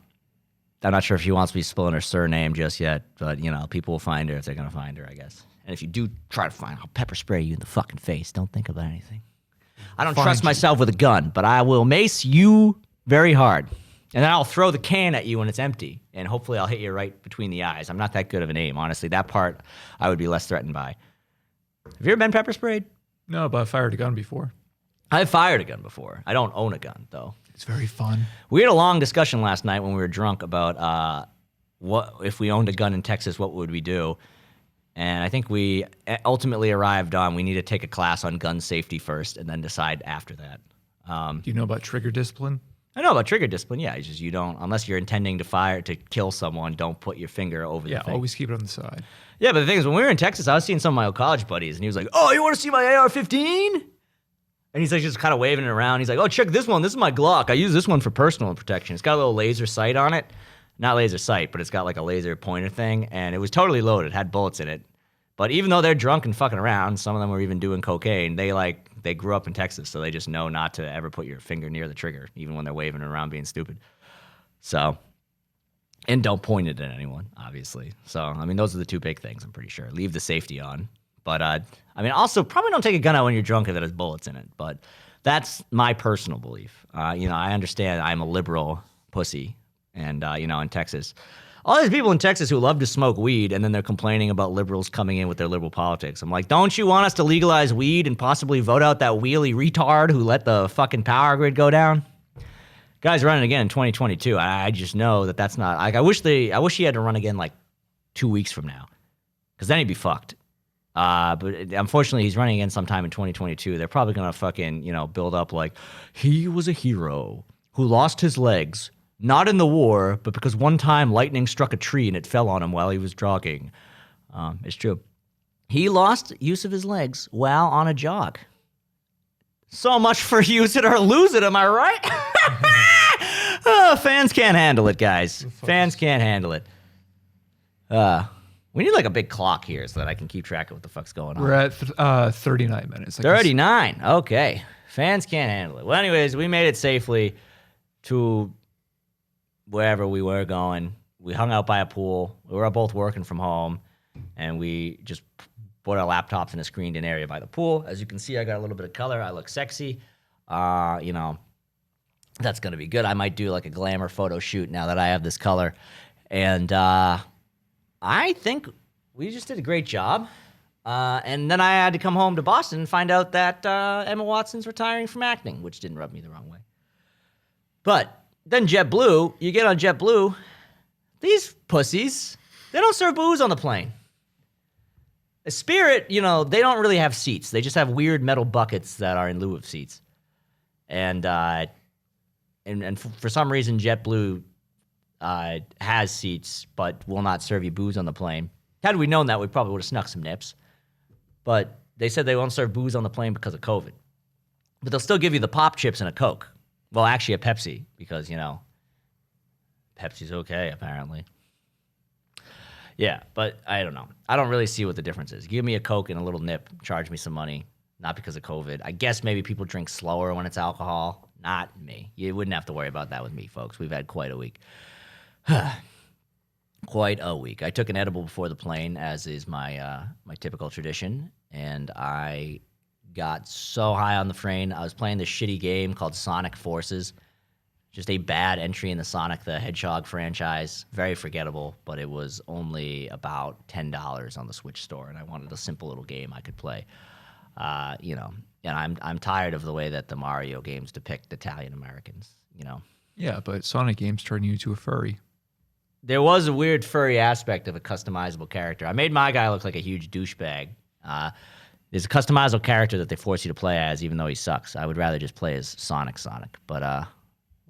not sure if she wants me spelling her surname just yet, but, you know, people will find her if they're going to find her, I guess. And if you do try to find her, I'll pepper spray you in the fucking face. Don't think about anything. I don't trust myself with a gun, but I will mace you very hard. And then I'll throw the can at you when it's empty, and hopefully I'll hit you right between the eyes. I'm not that good of an aim, honestly. That part I would be less threatened by. Have you ever been pepper sprayed? No, but I fired a gun before. I've fired a gun before. I don't own a gun, though. It's very fun. We had a long discussion last night when we were drunk about what if we owned a gun in Texas, what would we do? And I think we ultimately arrived on we need to take a class on gun safety first and then decide after that. Do you know about trigger discipline? I know about trigger discipline. Yeah, it's just you don't, unless you're intending to fire to kill someone, don't put your finger over the thing. Yeah, always keep it on the side. Yeah, but the thing is, when we were in Texas, I was seeing some of my old college buddies, and he was like, "Oh, you want to see my AR-15?" And he's like just kind of waving it around. He's like, "Oh, check this one. This is my Glock. I use this one for personal protection. It's got a little laser sight on it. Not laser sight, but it's got like a laser pointer thing, and it was totally loaded. Had bullets in it. But even though they're drunk and fucking around, some of them were even doing cocaine. They grew up in Texas, so they just know not to ever put your finger near the trigger, even when they're waving it around being stupid. So, and don't point it at anyone, obviously. So, I mean, those are the two big things, I'm pretty sure. Leave the safety on. But, I mean, also, probably don't take a gun out when you're drunk if it has bullets in it. But that's my personal belief. You know, I understand I'm a liberal pussy. And, you know, in Texas, all these people in Texas who love to smoke weed, and then they're complaining about liberals coming in with their liberal politics. I'm like, don't you want us to legalize weed and possibly vote out that wheelie retard who let the fucking power grid go down? Guy's running again in 2022. I just know that that's not. Like, I wish he had to run again like 2 weeks from now, because then he'd be fucked. But unfortunately, he's running again sometime in 2022. They're probably gonna fucking, you know, build up like he was a hero who lost his legs. Not in the war, but because one time lightning struck a tree and it fell on him while he was jogging. It's true. He lost use of his legs while on a jog. So much for use it or lose it, am I right? Oh, fans can't handle it, guys. Fans can't handle it. We need like a big clock here so that I can keep track of what the fuck's going on. We're at 39 minutes. 39. Okay. Fans can't handle it. Well, anyways, we made it safely to wherever we were going. We hung out by a pool. We were both working from home, and we just put our laptops in a screened-in area by the pool. As you can see, I got a little bit of color. I look sexy. You know, that's going to be good. I might do like a glamour photo shoot now that I have this color. And I think we just did a great job. And then I had to come home to Boston and find out that Emma Watson's retiring from acting, which didn't rub me the wrong way. But Then JetBlue, you get on JetBlue, these pussies, they don't serve booze on the plane. A Spirit, they don't really have seats. They just have weird metal buckets that are in lieu of seats. And for some reason, JetBlue has seats, but will not serve you booze on the plane. Had we known that, we probably would have snuck some nips. But they said they won't serve booze on the plane because of COVID. But they'll still give you the pop chips and a Coke. Well, actually a Pepsi, because, Pepsi's okay, apparently. Yeah, but I don't know. I don't really see what the difference is. Give me a Coke and a little nip, charge me some money, not because of COVID. I guess maybe people drink slower when it's alcohol. Not me. You wouldn't have to worry about that with me, folks. We've had quite a week. Quite a week. I took an edible before the plane, as is my typical tradition, and I got so high on the train. I was playing this shitty game called Sonic Forces. Just a bad entry in the Sonic the Hedgehog franchise. Very forgettable, but it was only about $10 on the Switch store, and I wanted a simple little game I could play. And I'm tired of the way that the Mario games depict Italian Americans, Yeah, but Sonic games turn you into a furry. There was a weird furry aspect of a customizable character. I made my guy look like a huge douchebag. There's a customizable character that they force you to play as, even though he sucks. I would rather just play as Sonic, but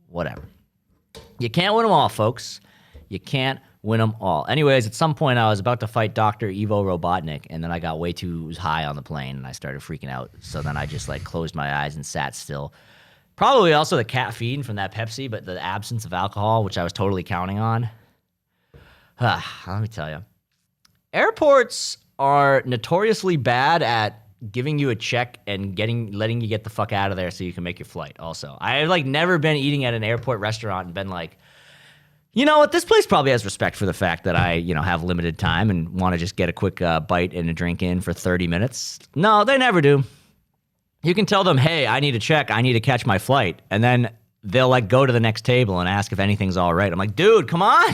whatever. You can't win them all, folks. You can't win them all. Anyways, at some point, I was about to fight Dr. Ivo Robotnik, and then I got way too high on the plane, and I started freaking out. So then I just, closed my eyes and sat still. Probably also the caffeine from that Pepsi, but the absence of alcohol, which I was totally counting on. Let me tell you. Airports are notoriously bad at giving you a check and letting you get the fuck out of there so you can make your flight also. I've never been eating at an airport restaurant and been like, you know what, this place probably has respect for the fact that I, have limited time and want to just get a quick bite and a drink in for 30 minutes. No, they never do. You can tell them, hey, I need a check, I need to catch my flight. And then they'll go to the next table and ask if anything's all right. I'm like, dude, come on.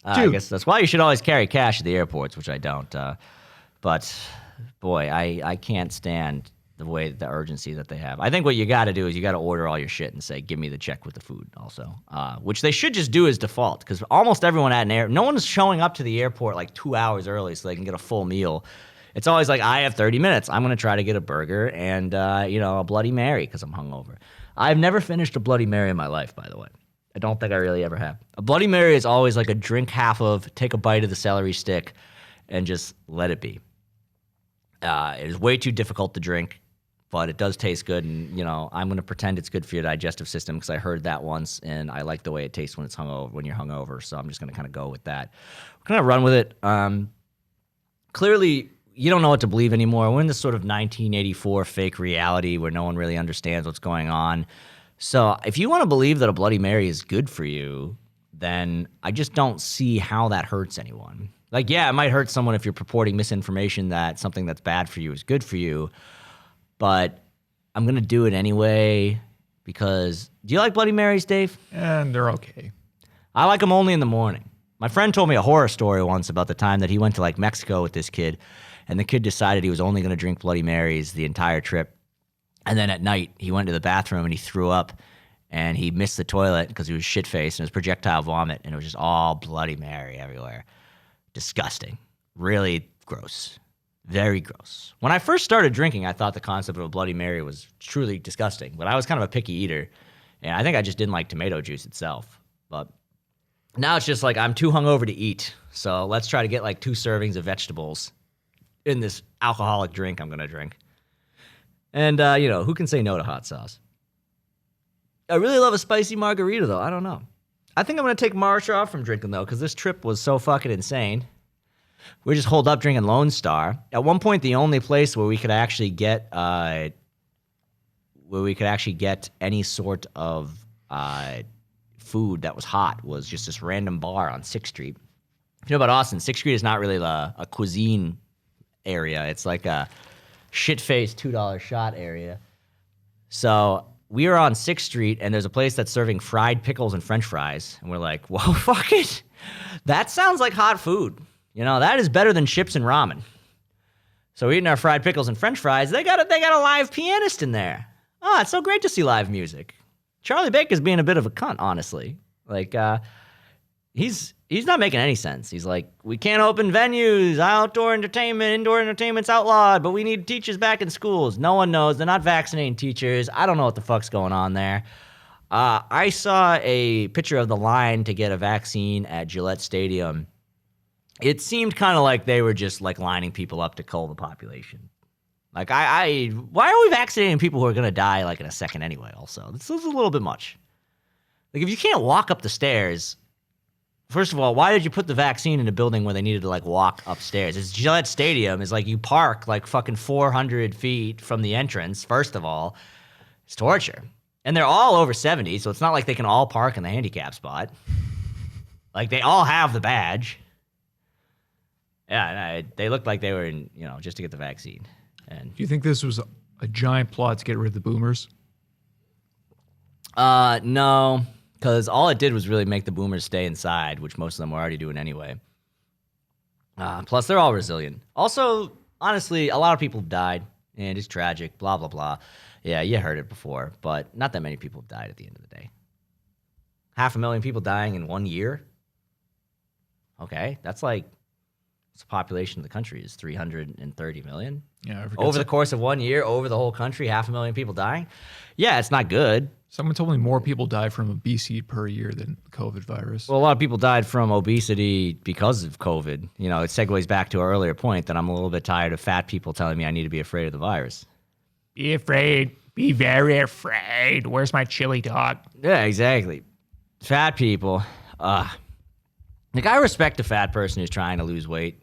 I guess that's why you should always carry cash at the airports, which I don't. But boy, I can't stand the urgency that they have. I think what you got to do is you got to order all your shit and say, give me the check with the food also, which they should just do as default, because almost everyone at no one is showing up to the airport 2 hours early so they can get a full meal. It's always I have 30 minutes. I'm going to try to get a burger and, a Bloody Mary because I'm hungover. I've never finished a Bloody Mary in my life, by the way. I don't think I really ever have. A Bloody Mary is always a drink half of, take a bite of the celery stick, and just let it be. It is way too difficult to drink, but it does taste good, and I'm going to pretend it's good for your digestive system because I heard that once, and I like the way it tastes when you're hungover. So I'm just going to kind of go with that. We're going to run with it. Clearly, you don't know what to believe anymore. We're in this sort of 1984 fake reality where no one really understands what's going on. So if you want to believe that a Bloody Mary is good for you, then I just don't see how that hurts anyone. Yeah, it might hurt someone if you're purporting misinformation that something that's bad for you is good for you, but I'm going to do it anyway because... Do you like Bloody Marys, Dave? And they're okay. I like them only in the morning. My friend told me a horror story once about the time that he went to Mexico with this kid, and the kid decided he was only going to drink Bloody Marys the entire trip. And then at night, he went to the bathroom and he threw up, and he missed the toilet because he was shit-faced, and it was projectile vomit, and it was just all Bloody Mary everywhere. Disgusting. Really gross. Very gross. When I first started drinking, I thought the concept of a Bloody Mary was truly disgusting, but I was kind of a picky eater, and I think I just didn't like tomato juice itself. But now it's just I'm too hungover to eat, so let's try to get 2 servings of vegetables in this alcoholic drink I'm going to drink. And, who can say no to hot sauce? I really love a spicy margarita, though. I don't know. I think I'm going to take March off from drinking, though, because this trip was so fucking insane. We just holed up drinking Lone Star. At one point, the only place where we could actually get any sort of food that was hot was just this random bar on 6th Street. If you know about Austin, 6th Street is not really a cuisine area. It's a shit-faced $2 shot area. So we are on 6th Street, and there's a place that's serving fried pickles and french fries. And we're like, whoa, fuck it. That sounds like hot food. That is better than chips and ramen. So we're eating our fried pickles and french fries. They got a live pianist in there. Oh, it's so great to see live music. Charlie Baker's being a bit of a cunt, honestly. Like, he's not making any sense. He's like, we can't open venues, outdoor entertainment, indoor entertainment's outlawed, but we need teachers back in schools. No one knows. They're not vaccinating teachers. I don't know what the fuck's going on there. I saw a picture of the line to get a vaccine at Gillette Stadium. It seemed kind of like they were just like lining people up to cull the population. Like, why are we vaccinating people who are going to die like in a second anyway, also? This is a little bit much. Like, if you can't walk up the stairs, first of all, why did you put the vaccine in a building where they needed to, like, walk upstairs? It's Gillette Stadium. It's like you park, like, fucking 400 feet from the entrance, first of all. It's torture. And they're all over 70, so it's not like they can all park in the handicap spot. Like, they all have the badge. Yeah, they looked like they were in, just to get the vaccine. And do you think this was a giant plot to get rid of the boomers? No, because all it did was really make the boomers stay inside, which most of them were already doing anyway. Plus, they're all resilient. Also, honestly, a lot of people have died, and it's tragic, blah, blah, blah. Yeah, you heard it before, but not that many people have died at the end of the day. 500,000 people dying in 1 year? Okay, that's like... the population of the country is 330 million. Yeah, over the course of 1 year, over the whole country, 500,000 people dying. Yeah, it's not good. Someone told me more people die from obesity per year than the COVID virus. Well, a lot of people died from obesity because of COVID. It segues back to our earlier point that I'm a little bit tired of fat people telling me I need to be afraid of the virus. Be afraid. Be very afraid. Where's my chili dog? Yeah, exactly. Fat people. Like, I respect a fat person who's trying to lose weight.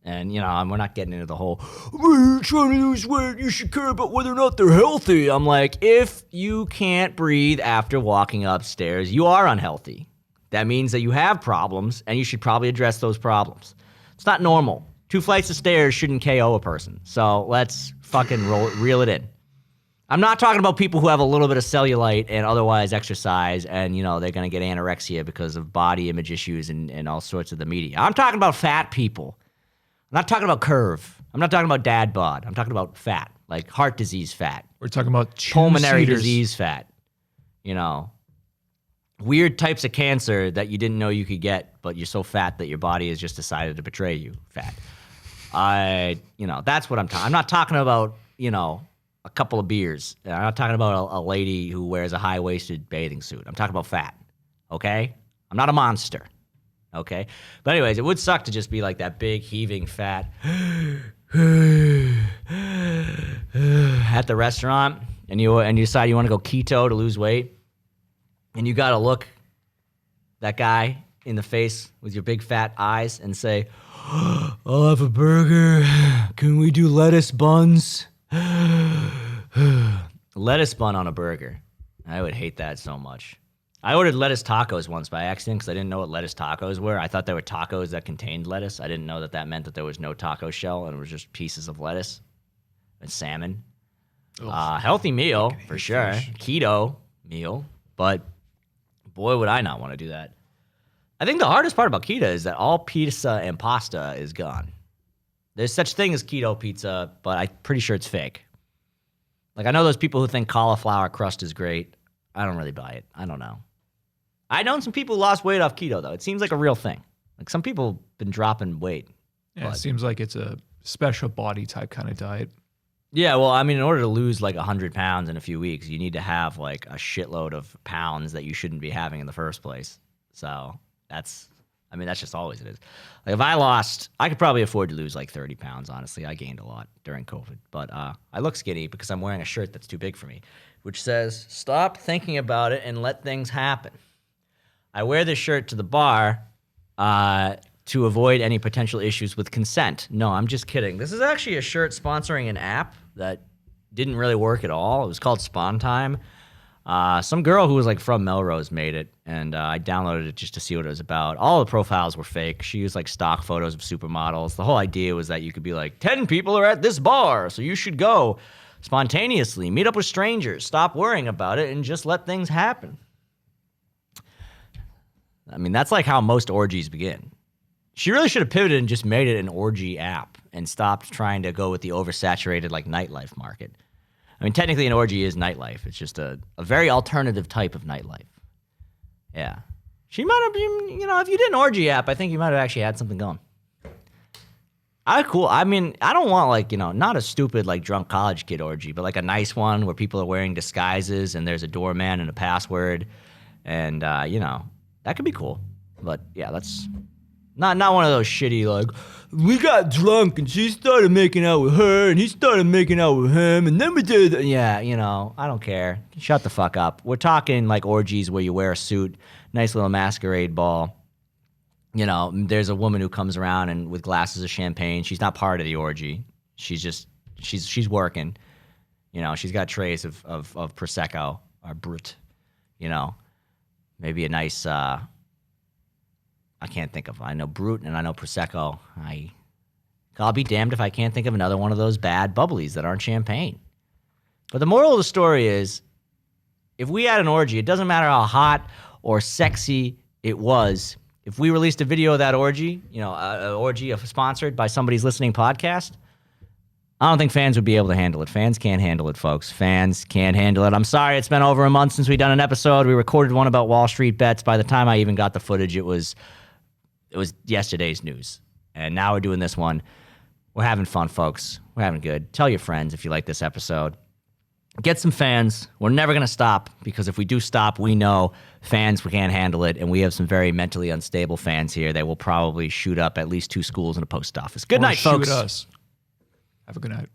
And, we're not getting into the whole, you're trying to lose weight, you should care about whether or not they're healthy. I'm like, if you can't breathe after walking upstairs, you are unhealthy. That means that you have problems, and you should probably address those problems. It's not normal. 2 flights of stairs shouldn't KO a person. So let's fucking reel it in. I'm not talking about people who have a little bit of cellulite and otherwise exercise and, they're going to get anorexia because of body image issues and all sorts of the media. I'm talking about fat people. I'm not talking about curve. I'm not talking about dad bod. I'm talking about fat, like heart disease fat. We're talking about pulmonary disease fat. Weird types of cancer that you didn't know you could get, but you're so fat that your body has just decided to betray you, fat. That's what I'm talking. I'm not talking about, a couple of beers. I'm not talking about a lady who wears a high-waisted bathing suit. I'm talking about fat, okay? I'm not a monster, okay? But anyways, it would suck to just be like that big, heaving, fat at the restaurant, and you decide you want to go keto to lose weight, and you got to look that guy in the face with your big, fat eyes and say, I'll have a burger. Can we do lettuce buns? Lettuce bun on a burger. I would hate that so much. I ordered lettuce tacos once by accident because I didn't know what lettuce tacos were. I thought they were tacos that contained lettuce. I didn't know that meant that there was no taco shell and it was just pieces of lettuce and salmon. Healthy meal, for sure. Fish. Keto meal. But boy, would I not want to do that. I think the hardest part about keto is that all pizza and pasta is gone. There's such thing as keto pizza, but I'm pretty sure it's fake. Like, I know those people who think cauliflower crust is great. I don't really buy it. I don't know. I know some people who lost weight off keto, though. It seems like a real thing. Like, some people have been dropping weight. Yeah, it seems like it's a special body type kind of diet. Yeah, well, I mean, in order to lose like 100 pounds in a few weeks, you need to have like a shitload of pounds that you shouldn't be having in the first place. So that's just always it is. Like, if I could probably afford to lose like 30 pounds, honestly. I gained a lot during COVID. But I look skinny because I'm wearing a shirt that's too big for me, which says, stop thinking about it and let things happen. I wear this shirt to the bar to avoid any potential issues with consent. No, I'm just kidding. This is actually a shirt sponsoring an app that didn't really work at all. It was called Spawn Time. Some girl who was like from Melrose made it, and I downloaded it just to see what it was about. All the profiles were fake. She used like stock photos of supermodels. The whole idea was that you could be like, 10 people are at this bar, so you should go spontaneously, meet up with strangers, stop worrying about it, and just let things happen. I mean, that's like how most orgies begin. She really should have pivoted and just made it an orgy app and stopped trying to go with the oversaturated like nightlife market. I mean, technically an orgy is nightlife. It's just a very alternative type of nightlife. Yeah. She might have been, if you did an orgy app, I think you might have actually had something going. Cool. I mean, I don't want not a stupid drunk college kid orgy, but a nice one where people are wearing disguises and there's a doorman and a password, and that could be cool. But yeah, that's not one of those shitty we got drunk and she started making out with her and he started making out with him and then we did. Yeah, I don't care. Shut the fuck up. We're talking orgies where you wear a suit, nice little masquerade ball. There's a woman who comes around and with glasses of champagne. She's not part of the orgy. She's working. She's got trays of Prosecco or Brut. Maybe a nice, I can't think of, I know Brut and I know Prosecco. I'll be damned if I can't think of another one of those bad bubblies that aren't champagne. But the moral of the story is, if we had an orgy, it doesn't matter how hot or sexy it was. If we released a video of that orgy, an orgy sponsored by somebody's listening podcast, I don't think fans would be able to handle it. Fans can't handle it, folks. Fans can't handle it. I'm sorry, it's been over a month since we've done an episode. We recorded one about Wall Street bets. By the time I even got the footage, it was yesterday's news. And now we're doing this one. We're having fun, folks. We're having good. Tell your friends if you like this episode. Get some fans. We're never going to stop, because if we do stop, we know fans can't handle it, and we have some very mentally unstable fans here that will probably shoot up at least 2 schools and a post office. Good night, folks. Shoot us. Have a good night.